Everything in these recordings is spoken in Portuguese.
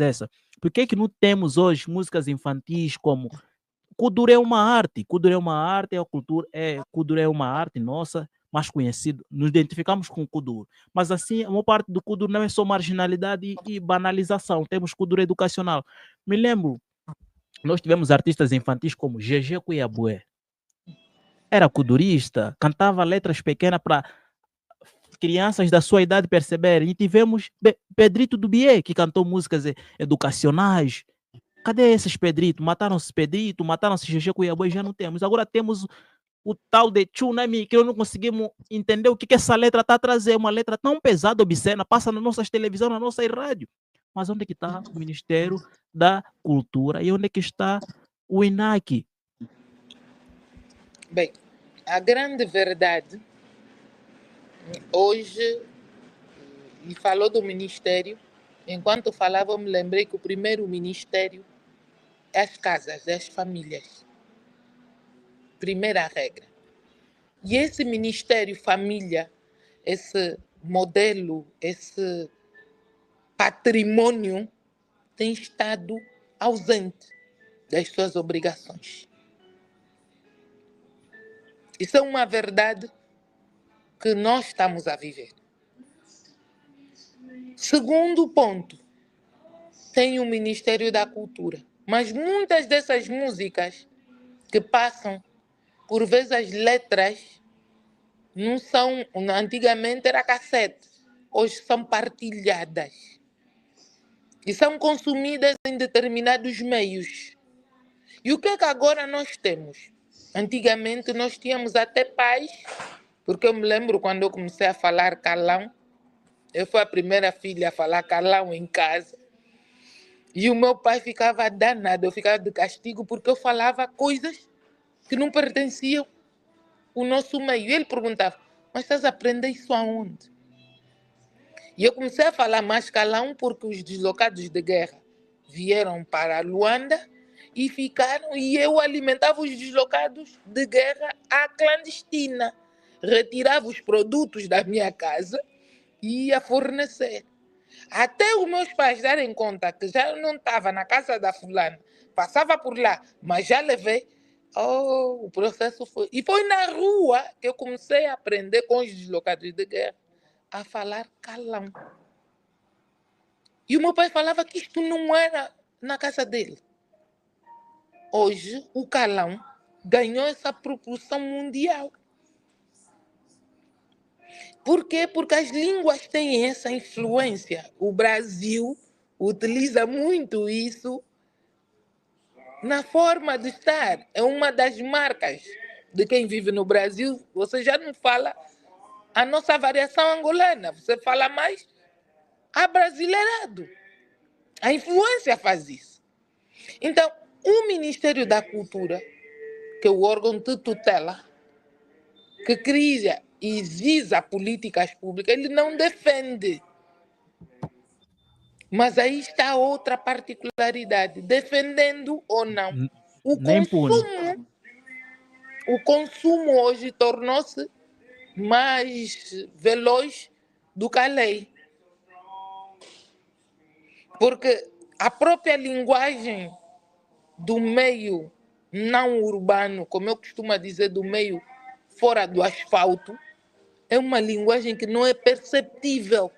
essa. Por que não temos hoje músicas infantis como Kuduro é uma arte, Kuduro é uma arte, é a cultura, Kuduro é uma arte nossa, mais conhecido, nos identificamos com o Kuduro. Mas assim, a maior parte do Kuduro não é só marginalidade e banalização, temos Kuduro educacional. Me lembro, nós tivemos artistas infantis como GG Cuiabué, era kudurista, cantava letras pequenas para crianças da sua idade perceberem, e tivemos Pedrito Dubié, que cantou músicas educacionais. Cadê esses Pedrito? Mataram-se Pedrito, mataram-se GG Cuiabá e já não temos. Agora temos o tal de Tsunami, que eu não conseguimos entender o que essa letra está a trazer. Uma letra tão pesada, obscena, passa nas nossas televisões, na nossa rádio. Mas onde é que está o Ministério da Cultura? E onde é que está o INAC? Bem, a grande verdade, hoje, e falou do Ministério, enquanto falava, eu me lembrei que o primeiro Ministério é as casas, é as famílias. Primeira regra. E esse Ministério Família, esse modelo, esse patrimônio tem estado ausente das suas obrigações. Isso é uma verdade que nós estamos a viver. Segundo ponto, tem o Ministério da Cultura, mas muitas dessas músicas que passam, por vezes as letras não são, antigamente era cassete, hoje são partilhadas e são consumidas em determinados meios. E o que é que agora nós temos? Antigamente nós tínhamos até pais, porque eu me lembro quando eu comecei a falar calão, eu fui a primeira filha a falar calão em casa, e o meu pai ficava danado, eu ficava de castigo porque eu falava coisas que não pertenciam ao nosso meio. E ele perguntava, mas estás a aprender isso aonde? E eu comecei a falar mais calão porque os deslocados de guerra vieram para Luanda e ficaram, e eu alimentava os deslocados de guerra à clandestina. Retirava os produtos da minha casa e ia fornecer. Até os meus pais darem conta que já não estava na casa da fulana, passava por lá, mas já levei. Oh, o processo foi. E foi na rua que eu comecei a aprender com os deslocados de guerra a falar calão. E o meu pai falava que isto não era na casa dele. Hoje, o calão ganhou essa proporção mundial. Por quê? Porque as línguas têm essa influência. O Brasil utiliza muito isso na forma de estar. É uma das marcas de quem vive no Brasil. Você já não fala a nossa variação angolana, você fala mais abrasileirado. A influência faz isso. Então, o Ministério da Cultura, que é o órgão de tutela, que cria e visa políticas públicas, ele não defende. Mas aí está outra particularidade, defendendo ou não. Nem pune. O consumo hoje tornou-se mais veloz do que a lei. Porque a própria linguagem do meio não urbano, como eu costumo dizer, do meio fora do asfalto, é uma linguagem que não é perceptível.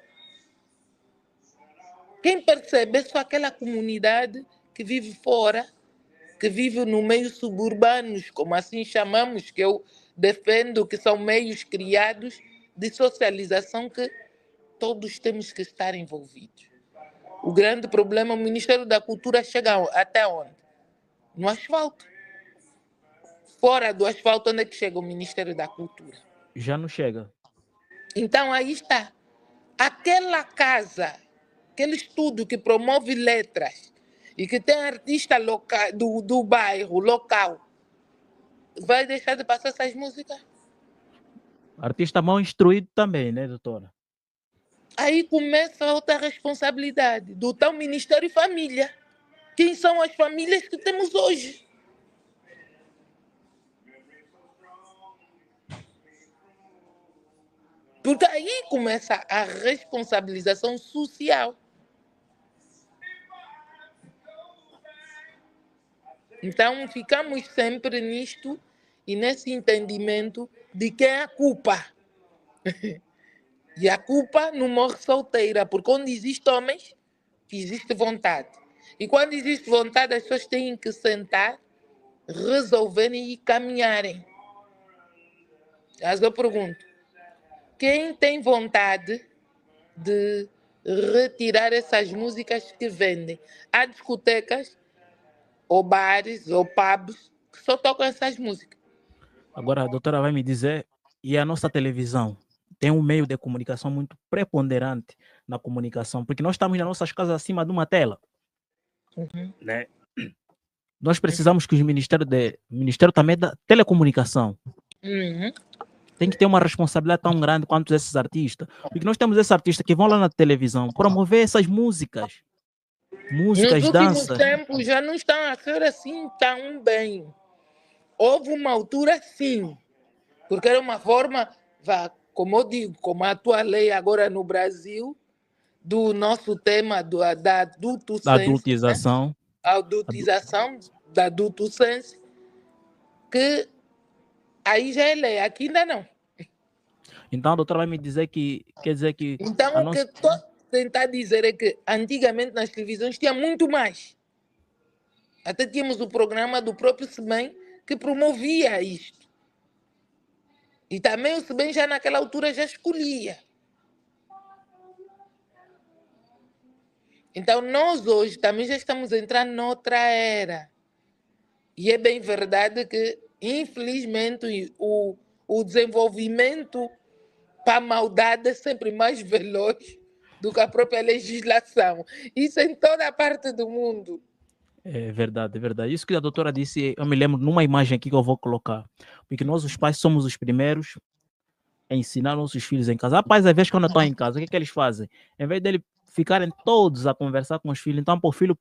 Quem percebe é só aquela comunidade que vive fora, que vive no meio suburbanos, como assim chamamos, que eu defendo, que são meios criados de socialização que todos temos que estar envolvidos. O grande problema, o Ministério da Cultura chega até onde? No asfalto. Fora do asfalto, onde é que chega o Ministério da Cultura? Já não chega. Então, aí está. Aquela casa, aquele estúdio que promove letras e que tem artista local, do bairro, local, vai deixar de passar essas músicas? Artista mal instruído também, né, doutora? Aí começa outra responsabilidade do tal Ministério Família. Quem são as famílias que temos hoje? Porque aí começa a responsabilização social. Então, ficamos sempre nisto e nesse entendimento de quem é a culpa. E a culpa não morre solteira, porque onde existe homens, existe vontade. E quando existe vontade, as pessoas têm que sentar, resolverem e caminharem. Mas eu pergunto, quem tem vontade de retirar essas músicas que vendem? Há discotecas, ou bares, ou pubs, que só tocam essas músicas. Agora a doutora vai me dizer, e a nossa televisão tem um meio de comunicação muito preponderante na comunicação, porque nós estamos nas nossas casas acima de uma tela, né? Nós precisamos que o Ministério também da Telecomunicação Uhum. tem que ter uma responsabilidade tão grande quanto esses artistas, porque nós temos esses artistas que vão lá na televisão promover essas músicas, Nos últimos danças. tempos já não estão a ser assim tão bem. Houve uma altura sim, porque era uma forma, como eu digo, como a tua lei agora no Brasil, do nosso tema da adultocência, Da adultização. Né? A adultização da adultocência, que aí já é lei, aqui ainda não. Então a doutora vai me dizer que, quer dizer que... Então o que estou a tentar dizer é que antigamente nas televisões tinha muito mais. Até tínhamos o programa do próprio SEBEM que promovia isto. E também o SEBEM já naquela altura já escolhia. Então nós hoje também já estamos entrando noutra era. E é bem verdade que, infelizmente, o desenvolvimento para a maldade é sempre mais veloz do que a própria legislação. Isso em toda a parte do mundo. É verdade, é verdade. Isso que a doutora disse, eu me lembro numa imagem aqui que eu vou colocar. Porque nós, os pais, somos os primeiros a ensinar nossos filhos em casa. Rapaz, às vezes, quando estão em casa, o que é que eles fazem? Em vez deles ficarem todos a conversar com os filhos, então, para o filho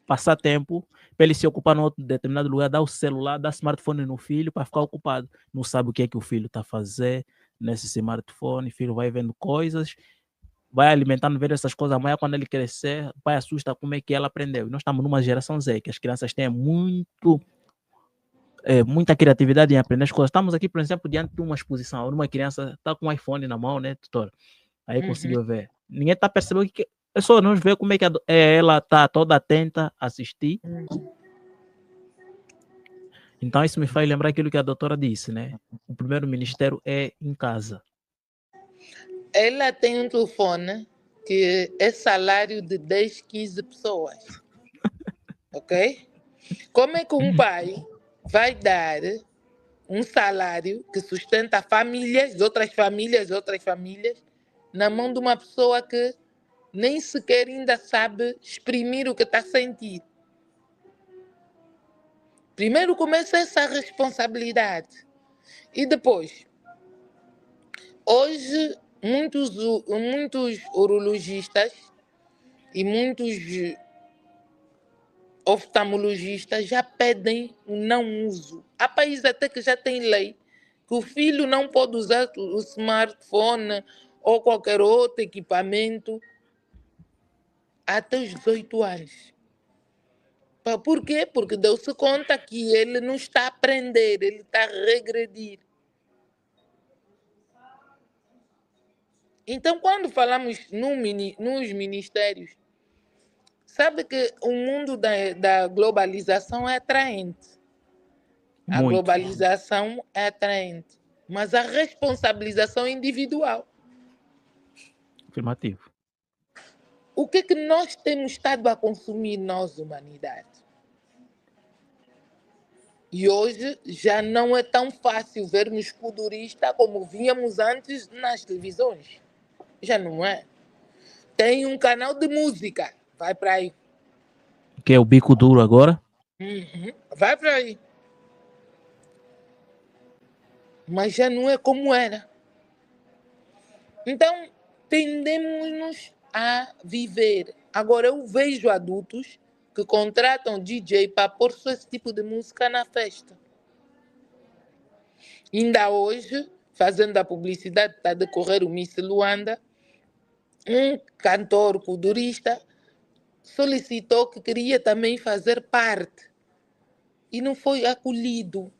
passar tempo, para ele se ocupar em outro determinado lugar, dá o celular, dá smartphone no filho para ficar ocupado. Não sabe o que é que o filho está a fazer nesse smartphone, o filho vai vendo coisas, vai alimentando, vendo essas coisas. Amanhã, quando ele crescer, o pai assusta como é que ela aprendeu. E nós estamos numa geração Z, que as crianças têm muita criatividade em aprender as coisas. Estamos aqui, por exemplo, diante de uma exposição, uma criança está com um iPhone na mão, né, doutora? Aí conseguiu ver. Ninguém está percebendo que é só nós ver como é que ela está toda atenta a assistir. Então isso me faz lembrar aquilo que a doutora disse, né? O primeiro ministério é em casa. Ela tem um telefone que é salário de 10, 15 pessoas. Ok? Como é que um pai vai dar um salário que sustenta famílias, outras famílias, na mão de uma pessoa que nem sequer ainda sabe exprimir o que está a sentir? Primeiro começa essa responsabilidade. E depois, hoje, muitos urologistas e muitos oftalmologistas já pedem o não uso. Há países até que já tem lei que o filho não pode usar o smartphone ou qualquer outro equipamento até os 18 anos. Por quê? Porque deu-se conta que ele não está a aprender, ele está a regredir. Então, quando falamos nos ministérios, sabe que o mundo da globalização é atraente. A Muito. globalização é atraente, mas a responsabilização é individual. Afirmativo. O que é que nós temos estado a consumir, nós, humanidade? E hoje já não é tão fácil vermos culturista como víamos antes nas televisões. Já não é. Tem um canal de música, vai para aí. Que é o bico duro agora? Vai para aí. Mas já não é como era. Então, tendemos a viver. Agora, eu vejo adultos que contratam DJ para pôr só esse tipo de música na festa. Ainda hoje, fazendo a publicidade, está a decorrer o Miss Luanda, um cantor culturista solicitou que queria também fazer parte e não foi acolhido.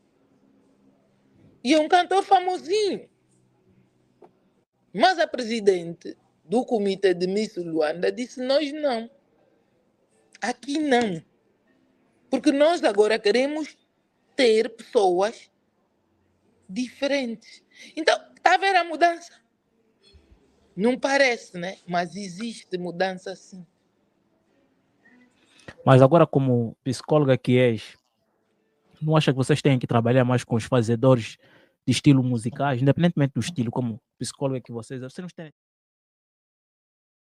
E é um cantor famosinho. Mas a presidente do comitê de Miss Luanda disse: nós não. Aqui não. Porque nós agora queremos ter pessoas diferentes. Então, está a ver a mudança? Não parece, né? Mas existe mudança sim. Mas agora, como psicóloga que és, não acha que vocês têm que trabalhar mais com os fazedores de estilo musicais, independentemente do estilo, como psicóloga que vocês não têm